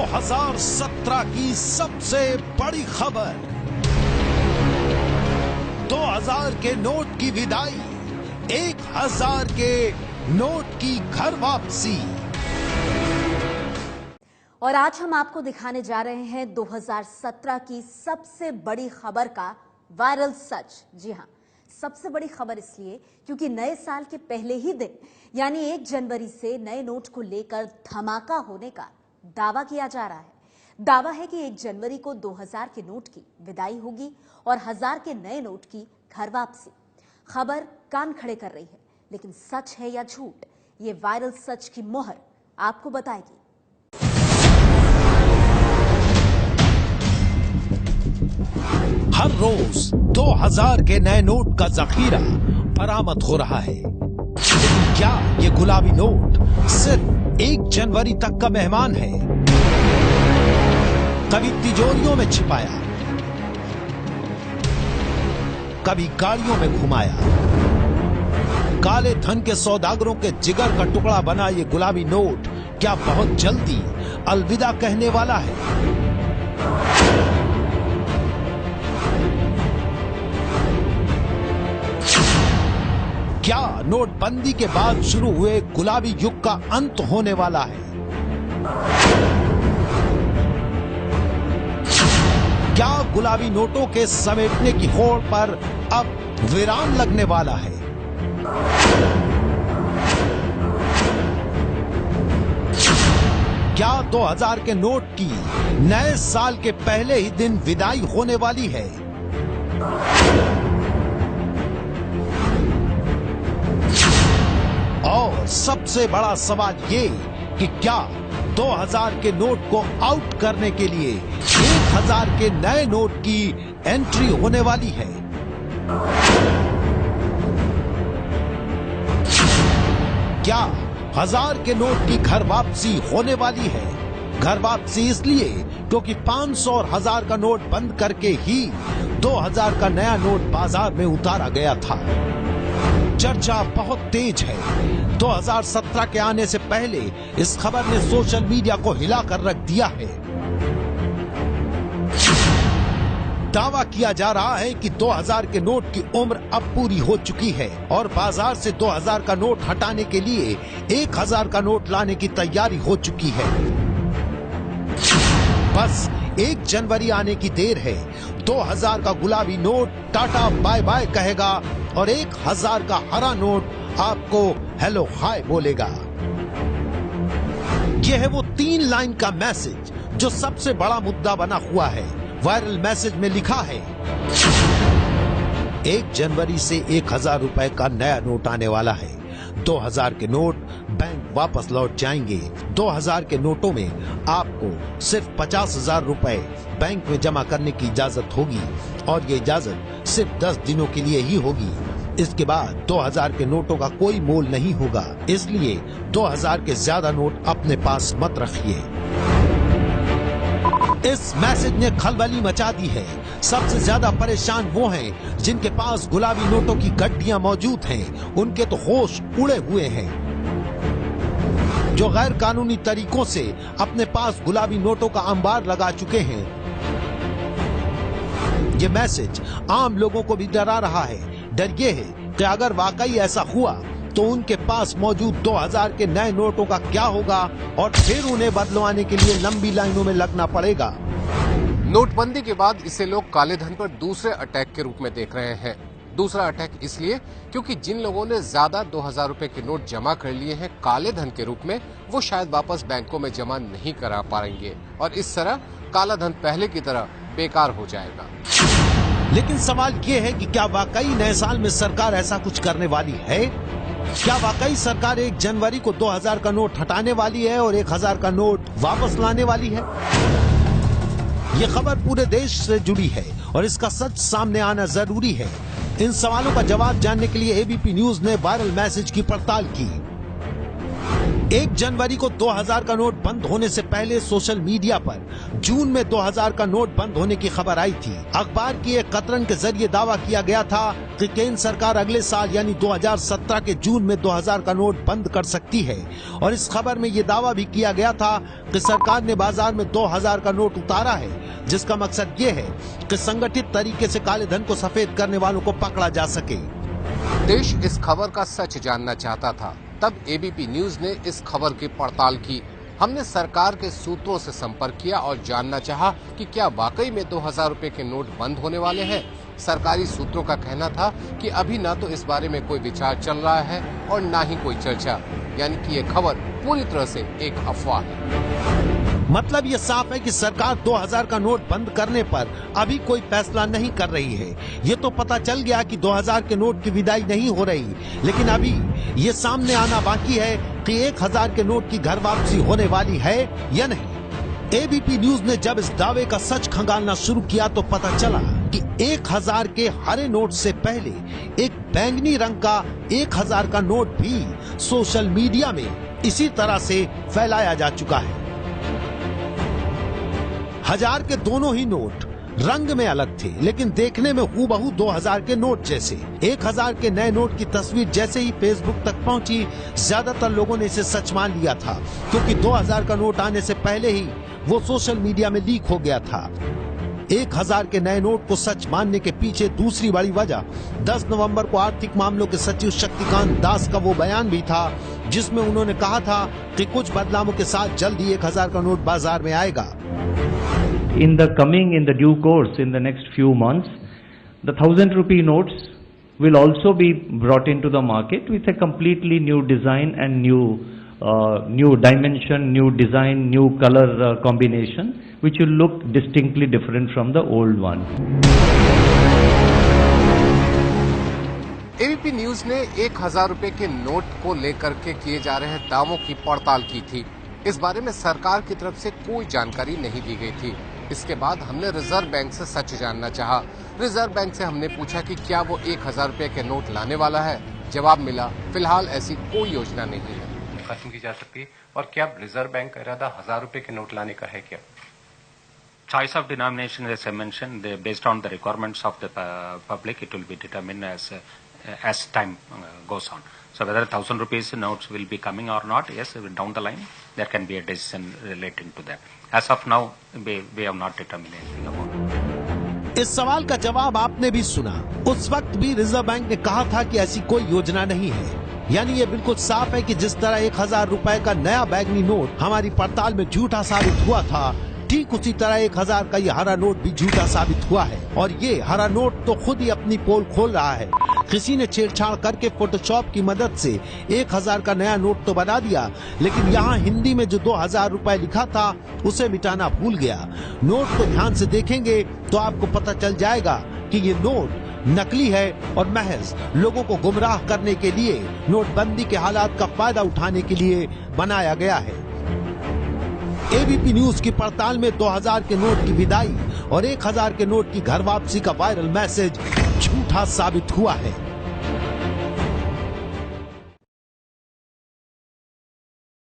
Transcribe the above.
2017 की सबसे बड़ी खबर, 2000 के नोट की विदाई, 1000 के नोट की घर वापसी। और आज हम आपको दिखाने जा रहे हैं 2017 की सबसे बड़ी खबर का वायरल सच। जी हां, सबसे बड़ी खबर इसलिए क्योंकि नए साल के पहले ही दिन यानी 1 जनवरी से नए नोट को लेकर धमाका होने का दावा किया जा रहा है। दावा है कि 1 जनवरी को 2000 के नोट की विदाई होगी और 1000 के नए नोट की घर वापसी। खबर कान खड़े कर रही है, लेकिन सच है या झूठ, ये वायरल सच की मोहर आपको बताएगी। हर रोज 2000 के नए नोट का जखीरा बरामद हो रहा है, लेकिन क्या ये गुलाबी नोट सिर्फ 1 जनवरी तक का मेहमान है? कभी तिजोरियों में छिपाया, कभी गाड़ियों में घुमाया, काले धन के सौदागरों के जिगर का टुकड़ा बना ये गुलाबी नोट क्या बहुत जल्दी अलविदा कहने वाला है? क्या नोटबंदी के बाद शुरू हुए गुलाबी युग का अंत होने वाला है? क्या गुलाबी नोटों के समेटने की होड़ पर अब विराम लगने वाला है? क्या 2000 के नोट की नए साल के पहले ही दिन विदाई होने वाली है? और सबसे बड़ा सवाल ये कि क्या 2000 के नोट को आउट करने के लिए 1000 के नए नोट की एंट्री होने वाली है? क्या 1000 के नोट की घर वापसी होने वाली है? घर वापसी इसलिए क्योंकि 500 और 1000 का नोट बंद करके ही 2000 का नया नोट बाजार में उतारा गया था। चर्चा बहुत तेज है। 2017 के आने से पहले इस खबर ने सोशल मीडिया को हिलाकर रख दिया है। दावा किया जा रहा है कि 2000 के नोट की उम्र अब पूरी हो चुकी है और बाजार से 2000 का नोट हटाने के लिए 1000 का नोट लाने की तैयारी हो चुकी है। बस 1 जनवरी आने की देर है। 2000 का गुलाबी नोट टाटा बाय बाय कहेगा और 1000 का हरा नोट आपको हेलो हाय बोलेगा। यह है वो 3 लाइन का मैसेज जो सबसे बड़ा मुद्दा बना हुआ है। वायरल मैसेज में लिखा है, 1 जनवरी से 1000 रुपए का नया नोट आने वाला है। 2000 के नोट बैंक वापस लौट जाएंगे। 2000 के नोटों में आपको सिर्फ 50,000 रुपए बैंक में जमा करने की इजाजत होगी और ये इजाजत सिर्फ 10 दिनों के लिए ही होगी। इसके बाद 2000 के नोटों का कोई मोल नहीं होगा, इसलिए 2000 के ज्यादा नोट अपने पास मत रखिए। इस मैसेज ने खलबली मचा दी है। सबसे ज्यादा परेशान वो हैं जिनके पास गुलाबी नोटों की गड्डियां मौजूद हैं। उनके तो होश उड़े हुए हैं। जो गैर कानूनी तरीकों से अपने पास गुलाबी नोटों का अंबार लगा चुके हैं। ये मैसेज आम लोगों को भी डरा रहा है। डर ये है कि अगर वाकई ऐसा हुआ तो उनके पास मौजूद 2000 के नए नोटों का क्या होगा और फिर उन्हें बदलवाने के लिए लंबी लाइनों में लगना पड़ेगा। नोटबंदी के बाद इसे लोग काले धन पर दूसरे अटैक के रूप में देख रहे हैं। दूसरा अटैक इसलिए क्योंकि जिन लोगों ने ज्यादा 2000 रुपए के नोट जमा कर लिए हैं काले धन के रूप में, वो शायद वापस बैंकों में जमा नहीं करा पाएंगे और इस तरह काला धन पहले की तरह बेकार हो जाएगा। लेकिन सवाल ये है कि क्या वाकई नए साल में सरकार ऐसा कुछ करने वाली है? क्या वाकई सरकार 1 जनवरी को 2000 का नोट हटाने वाली है और 1000 का नोट वापस लाने वाली है? ये खबर पूरे देश से जुड़ी है और इसका सच सामने आना जरूरी है। इन सवालों का जवाब जानने के लिए एबीपी न्यूज ने वायरल मैसेज की पड़ताल की। 1 जनवरी को 2000 का नोट बंद होने से पहले सोशल मीडिया पर जून में 2000 का नोट बंद होने की खबर आई थी। अखबार की एक कतरन के जरिए दावा किया गया था कि केंद्र सरकार अगले साल यानी 2017 के जून में 2000 का नोट बंद कर सकती है और इस खबर में ये दावा भी किया गया था कि सरकार ने बाजार में 2000 का नोट उतारा है, जिसका मकसद ये है कि संगठित तरीके से काले धन को सफेद करने वालों को पकड़ा जा सके। देश इस खबर का सच जानना चाहता था, तब एबीपी न्यूज ने इस खबर की पड़ताल की। हमने सरकार के सूत्रों से संपर्क किया और जानना चाहा कि क्या वाकई में 2000 रुपए के नोट बंद होने वाले हैं। सरकारी सूत्रों का कहना था कि अभी न तो इस बारे में कोई विचार चल रहा है और न ही कोई चर्चा, यानी कि ये खबर पूरी तरह से एक अफवाह है। मतलब ये साफ है कि सरकार 2000 का नोट बंद करने पर अभी कोई फैसला नहीं कर रही है। ये तो पता चल गया कि 2000 के नोट की विदाई नहीं हो रही, लेकिन अभी ये सामने आना बाकी है कि 1000 के नोट की घर वापसी होने वाली है या नहीं। एबीपी न्यूज ने जब इस दावे का सच खंगालना शुरू किया तो पता चला कि 1000 के हरे नोट से पहले एक बैंगनी रंग का 1000 का नोट भी सोशल मीडिया में इसी तरह से फैलाया जा चुका है। 1000 के दोनों ही नोट रंग में अलग थे, लेकिन देखने में हूबहू 2000 के नोट जैसे। 1000 के नए नोट की तस्वीर जैसे ही फेसबुक तक पहुंची, ज्यादातर लोगों ने इसे सच मान लिया था, क्योंकि 2000 का नोट आने से पहले ही वो सोशल मीडिया में लीक हो गया था। 1000 के नए नोट को सच मानने के पीछे दूसरी बड़ी वजह 10 नवंबर को आर्थिक मामलों के सचिव शक्तिकांत दास का वो बयान भी था, जिसमें उन्होंने कहा था कि कुछ बदलावों के साथ जल्द ही 1000 का नोट बाजार में आएगा। In the due course, in the next few months, the 1000 rupee notes will also be brought into the market with a completely new design and new dimension, new design, new color combination, which will look distinctly different from the old one. ABP news ने 1000 रुपए के note को लेकर के किए जा रहे दावों की पड़ताल की थी। इस बारे में सरकार की तरफ से कोई जानकारी नहीं दी गई थी। इसके बाद हमने रिजर्व बैंक से सच जानना चाहा। रिजर्व बैंक से हमने पूछा कि क्या वो 1000 रुपए के नोट लाने वाला है। जवाब मिला, फिलहाल ऐसी कोई योजना नहीं है। खत्म की जा सकती है। और क्या रिजर्व बैंक का इरादा 1000 रुपए के नोट लाने का है क्या? Choice of denomination, as I mentioned, based on the requirements of the public, it will be determined as time goes on. So whether 1000 rupees notes will be coming or not, yes, down the line there can be a decision relating to that. As of now, we have not determined anything about it. इस सवाल का जवाब आपने भी सुना। उस वक्त भी रिजर्व बैंक ने कहा था कि ऐसी कोई योजना नहीं है। यानी ये बिल्कुल साफ है कि जिस तरह 1000 रुपए का नया बैंगनी नोट हमारी पड़ताल में झूठा साबित हुआ था, ठीक उसी तरह 1000 का ये हरा नोट भी झूठा साबित हुआ है। और ये हरा नोट तो खुद ही अपनी पोल खोल रहा है। किसी ने छेड़छाड़ करके फोटोशॉप की मदद से 1000 का नया नोट तो बना दिया, लेकिन यहाँ हिंदी में जो 2000 रुपए लिखा था उसे मिटाना भूल गया। नोट को ध्यान से देखेंगे तो आपको पता चल जाएगा कि ये नोट नकली है और महज लोगों को गुमराह करने के लिए, नोटबंदी के हालात का फायदा उठाने के लिए बनाया गया है। एबीपी न्यूज की पड़ताल में 2000 के नोट की विदाई और 1000 के नोट की घर वापसी का वायरल मैसेज झूठा साबित हुआ है।